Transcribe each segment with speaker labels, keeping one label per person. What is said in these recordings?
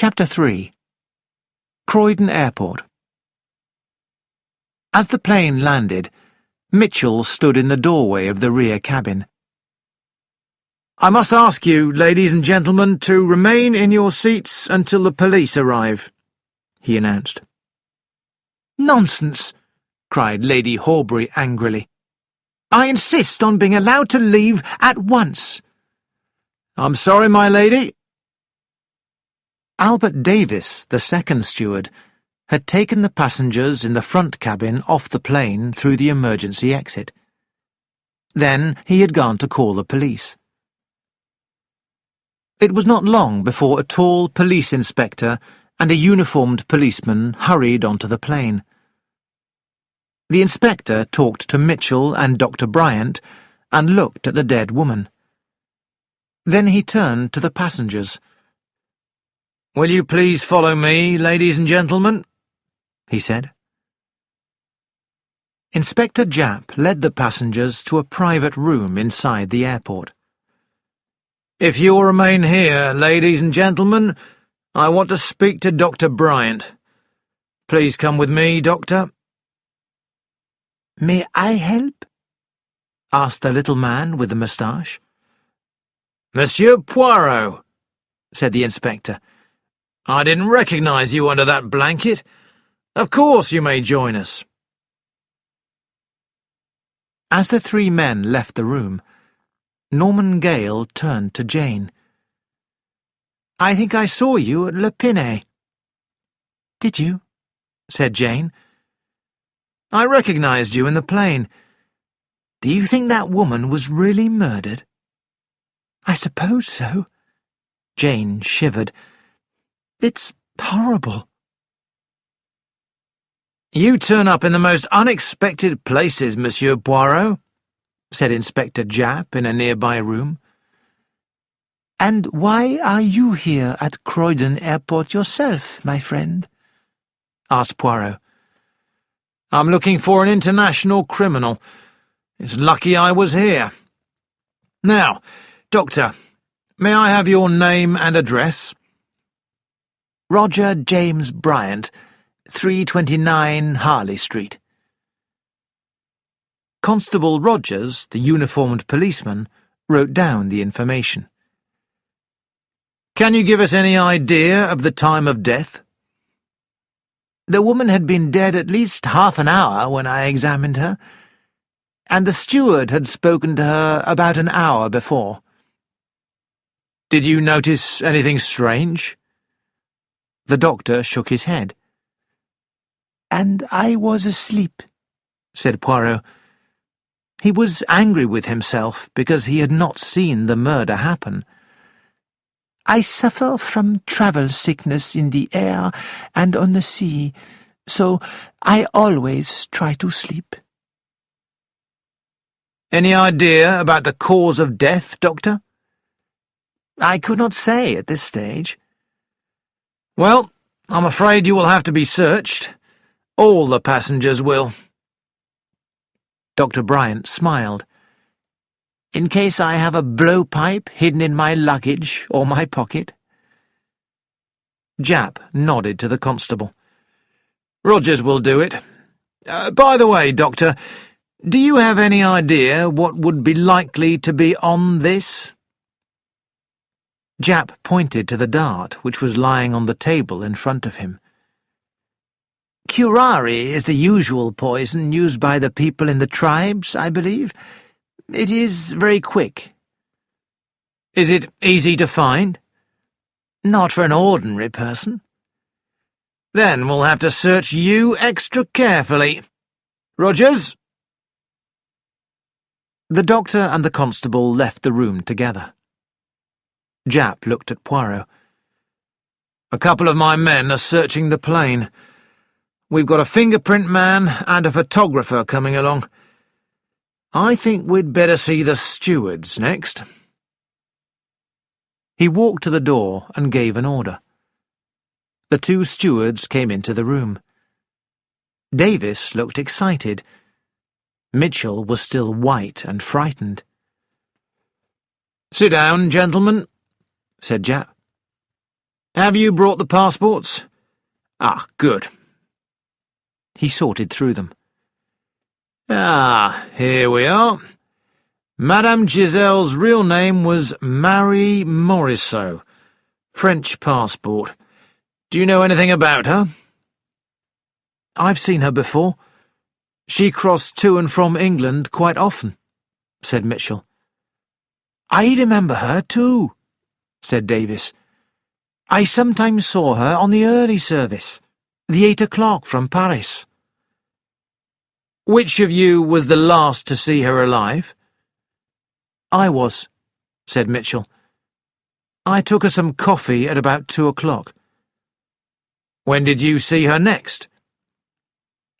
Speaker 1: Chapter 3. Croydon Airport. As the plane landed, Mitchell stood in the doorway of the rear cabin. "I must ask you, ladies and gentlemen, to remain in your seats until the police arrive," he announced. "Nonsense!" cried Lady Horbury angrily. "I insist on being allowed to leave at once." "I'm sorry, my lady." Albert Davis, the second steward, had taken the passengers in the front cabin off the plane through the emergency exit. Then he had gone to call the police. It was not long before a tall police inspector and a uniformed policeman hurried onto the plane. The inspector talked to Mitchell and Dr. Bryant and looked at the dead woman. Then he turned to the passengers. "Will you please follow me, ladies and gentlemen?" he said. Inspector Japp led the passengers to a private room inside the airport. "If you will remain here, ladies and gentlemen, I want to speak to Dr. Bryant. Please come with me, Doctor." "May I help?" asked the little man with the moustache. "Monsieur Poirot," said the inspector. "I didn't recognize you under that blanket. Of course you may join us." As the three men left the room, Norman Gale turned to Jane. "I think I saw you at Le Pinet." "Did you?" said Jane. "I recognized you in the plane. Do you think that woman was really murdered?" "I suppose so." Jane shivered. "It's horrible." "You turn up in the most unexpected places, Monsieur Poirot," said Inspector Japp in a nearby room. "And why are you here at Croydon Airport yourself, my friend?" asked Poirot. "I'm looking for an international criminal. It's lucky I was here. Now, Doctor, may I have your name and address?" "Roger James Bryant, 329 Harley Street." Constable Rogers, the uniformed policeman, wrote down the information. "Can you give us any idea of the time of death?" "The woman had been dead at least half an hour when I examined her, and the steward had spoken to her about an hour before." "Did you notice anything strange?" The doctor shook his head. "And I was asleep," said Poirot. He was angry with himself because he had not seen the murder happen. "I suffer from travel sickness in the air and on the sea, so I always try to sleep." "Any idea about the cause of death, Doctor?" "I could not say at this stage." "Well, I'm afraid you will have to be searched. All the passengers will." Dr. Bryant smiled. "In case I have a blowpipe hidden in my luggage or my pocket?" Japp nodded to the constable. "Rogers will do it. By the way, Doctor, do you have any idea what would be likely to be on this?" Japp pointed to the dart which was lying on the table in front of him. "Curare is the usual poison used by the people in the tribes, I believe. It is very quick." "Is it easy to find?" "Not for an ordinary person." "Then we'll have to search you extra carefully. Rogers?" The doctor and the constable left the room together. Japp looked at Poirot. "A couple of my men are searching the plane. We've got a fingerprint man and a photographer coming along. I think we'd better see the stewards next." He walked to the door and gave an order. The two stewards came into the room. Davis looked excited. Mitchell was still white and frightened. "Sit down, gentlemen," said Japp. Have you brought the passports? Ah, good. He sorted through them. Ah, here we are. Madame Giselle's real name was Marie Morisseau. French passport. Do you know anything about her? I've seen her before. She crossed to and from England quite often, said Mitchell. I remember her too, said Davis. I sometimes saw her on the early service, the 8 o'clock from Paris. Which of you was the last to see her alive? I was, said Mitchell. I took her some coffee at about 2 o'clock. When did you see her next?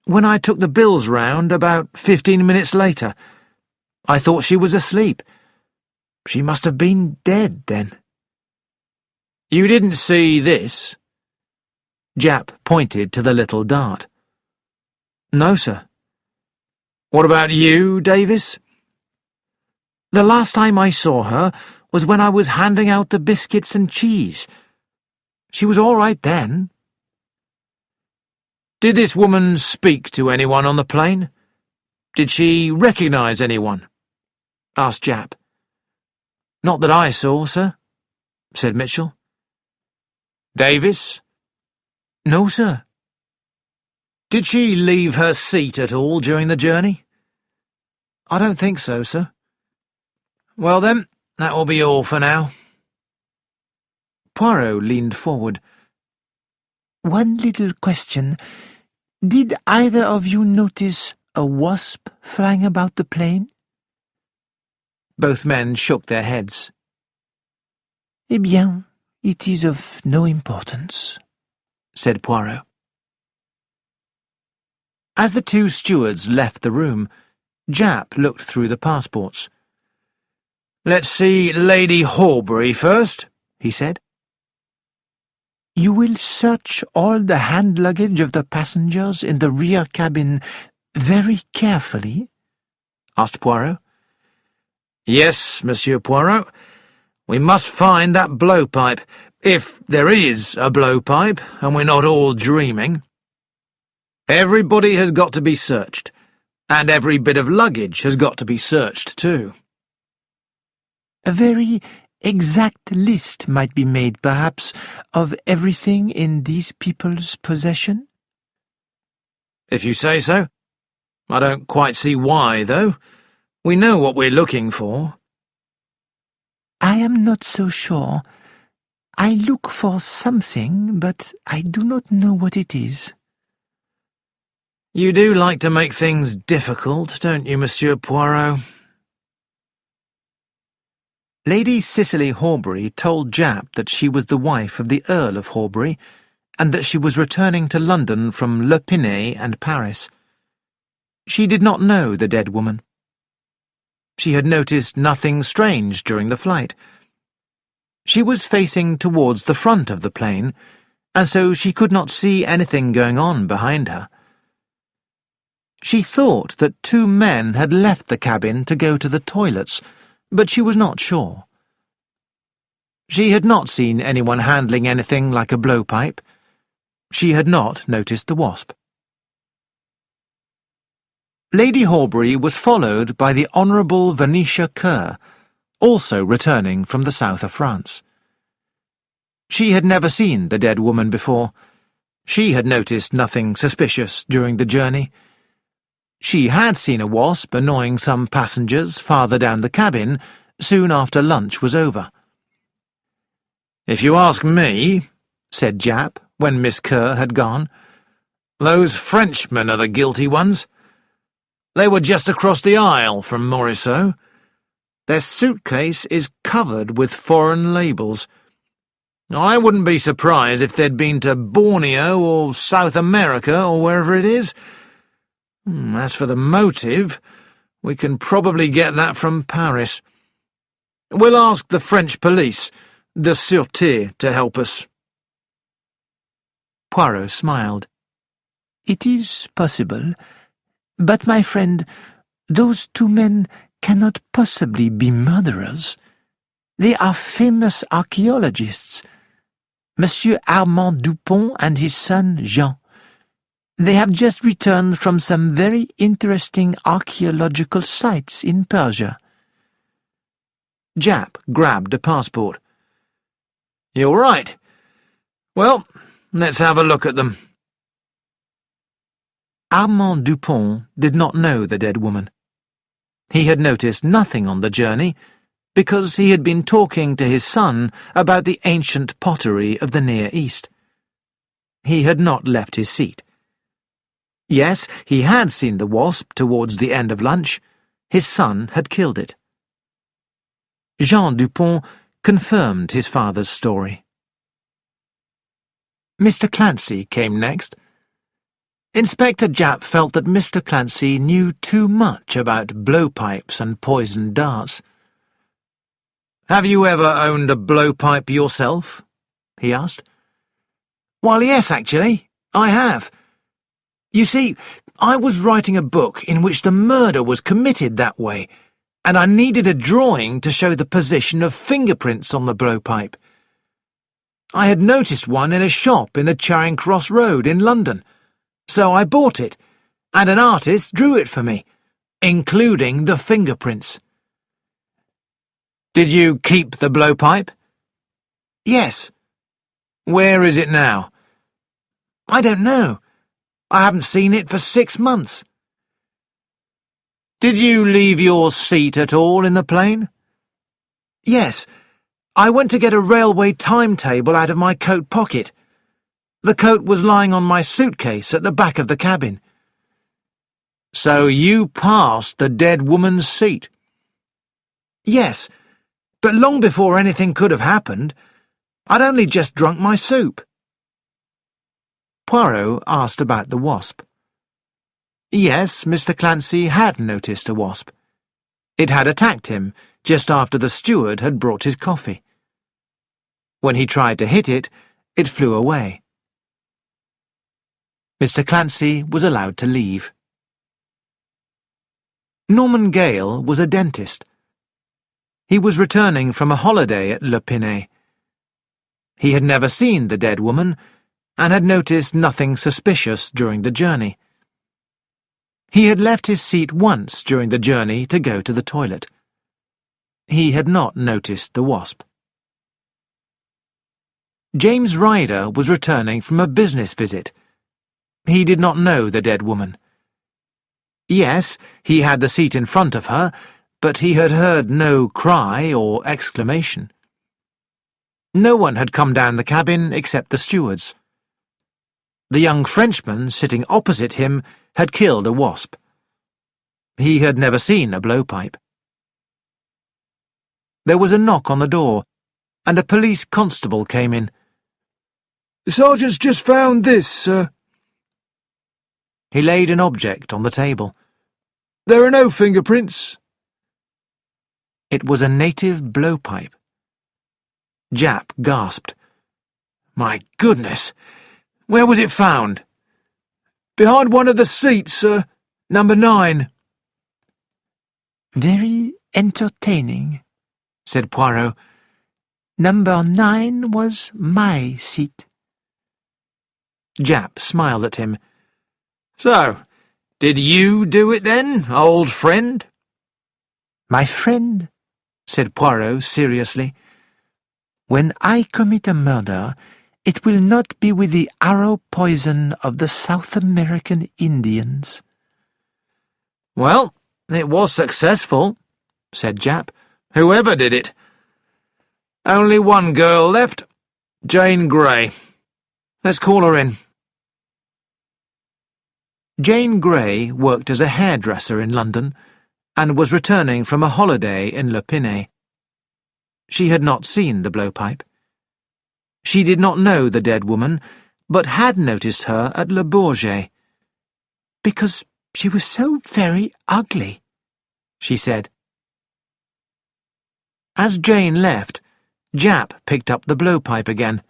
Speaker 1: When I took the bills round about 15 minutes later. I thought she was asleep. She must have been dead then. You didn't see this? Japp pointed to the little dart. No, sir. What about you, Davis? The last time I saw her was when I was handing out the biscuits and cheese. She was all right then. Did this woman speak to anyone on the plane? Did she recognize anyone? Asked Japp. Not that I saw, sir, said Mitchell. Davis? No, sir. Did she leave her seat at all during the journey? I don't think so, sir. Well then, that will be all for now. Poirot leaned forward. One little question. Did either of you notice a wasp flying about the plane? Both men shook their heads. Eh bien, it is of no importance, said Poirot. As the two stewards left the room, Japp looked through the passports. Let's see Lady Horbury first, he said. You will search all the hand luggage of the passengers in the rear cabin very carefully? Asked Poirot. Yes, Monsieur Poirot. We must find that blowpipe, if there is a blowpipe, and we're not all dreaming. Everybody has got to be searched, and every bit of luggage has got to be searched too. A very exact list might be made, perhaps, of everything in these people's possession? If you say so. I don't quite see why, though. We know what we're looking for. I am not so sure. I look for something, but I do not know what it is. You do like to make things difficult, don't you, Monsieur Poirot? Lady Cicely Horbury told Japp that she was the wife of the Earl of Horbury, and that she was returning to London from Le Pinet and Paris. She did not know the dead woman. She had noticed nothing strange during the flight. She was facing towards the front of the plane, and so she could not see anything going on behind her. She thought that 2 men had left the cabin to go to the toilets, but she was not sure. She had not seen anyone handling anything like a blowpipe. She had not noticed the wasp. Lady Horbury was followed by the Honourable Venetia Kerr, also returning from the south of France. She had never seen the dead woman before. She had noticed nothing suspicious during the journey. She had seen a wasp annoying some passengers farther down the cabin soon after lunch was over. If you ask me, said Japp, when Miss Kerr had gone, those Frenchmen are the guilty ones. They were just across the aisle from Morisseau. Their suitcase is covered with foreign labels. I wouldn't be surprised if they'd been to Borneo or South America or wherever it is. As for the motive, we can probably get that from Paris. We'll ask the French police, the Sûreté, to help us. Poirot smiled. It is possible, but, my friend, those 2 men cannot possibly be murderers. They are famous archaeologists.
Speaker 2: Monsieur Armand Dupont and his son Jean. They have just returned from some very interesting archaeological sites in Persia.
Speaker 1: Japp grabbed a passport. You're right. Well, let's have a look at them. Armand Dupont did not know the dead woman. He had noticed nothing on the journey because he had been talking to his son about the ancient pottery of the Near East. He had not left his seat. Yes, he had seen the wasp towards the end of lunch. His son had killed it. Jean Dupont confirmed his father's story. Mr. Clancy came next. Inspector Japp felt that Mr. Clancy knew too much about blowpipes and poisoned darts. "Have you ever owned a blowpipe yourself?" he asked. "Well, yes, actually, I have. You see, I was writing a book in which the murder was committed that way, and I needed a drawing to show the position of fingerprints on the blowpipe. I had noticed one in a shop in the Charing Cross Road in London, so I bought it, and an artist drew it for me, including the fingerprints." "Did you keep the blowpipe?" "Yes." "Where is it now?" "I don't know. I haven't seen it for 6 months." "Did you leave your seat at all in the plane?" "Yes. I went to get a railway timetable out of my coat pocket. The coat was lying on my suitcase at the back of the cabin." "So you passed the dead woman's seat?" "Yes, but long before anything could have happened. I'd only just drunk my soup." Poirot asked about the wasp. Yes, Mr. Clancy had noticed a wasp. It had attacked him just after the steward had brought his coffee. When he tried to hit it, it flew away. Mr. Clancy was allowed to leave. Norman Gale was a dentist. He was returning from a holiday at Le Pinet. He had never seen the dead woman and had noticed nothing suspicious during the journey. He had left his seat once during the journey to go to the toilet. He had not noticed the wasp. James Ryder was returning from a business visit. He did not know the dead woman. Yes, he had the seat in front of her, but he had heard no cry or exclamation. No one had come down the cabin except the stewards. The young Frenchman sitting opposite him had killed a wasp. He had never seen a blowpipe. There was a knock on the door, and a police constable came in. "The sergeant's just found this, sir." He laid an object on the table. "There are no fingerprints." It was a native blowpipe. Japp gasped. "My goodness! Where was it found?" "Behind one of the seats, sir. Number 9. "Very entertaining," said Poirot. "Number 9 was my seat." Japp smiled at him. "So, did you do it then, old friend?" "My friend," said Poirot seriously, "when I commit a murder, it will not be with the arrow poison of the South American Indians." "Well, it was successful," said Japp. "Whoever did it. Only one girl left, Jane Grey. Let's call her in." Jane Grey worked as a hairdresser in London and was returning from a holiday in Le Pinet. She had not seen the blowpipe. She did not know the dead woman, but had noticed her at Le Bourget. "Because she was so very ugly," she said. As Jane left, Japp picked up the blowpipe again.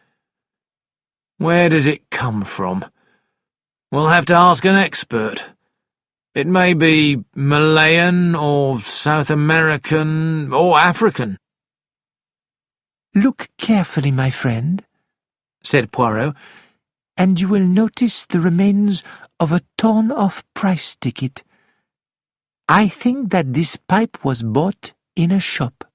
Speaker 1: "Where does it come from? We'll have to ask an expert. It may be Malayan or South American or African." "Look carefully, my friend," said Poirot,
Speaker 2: "and you will notice the remains of a torn-off price ticket. I think that this pipe was bought in a shop."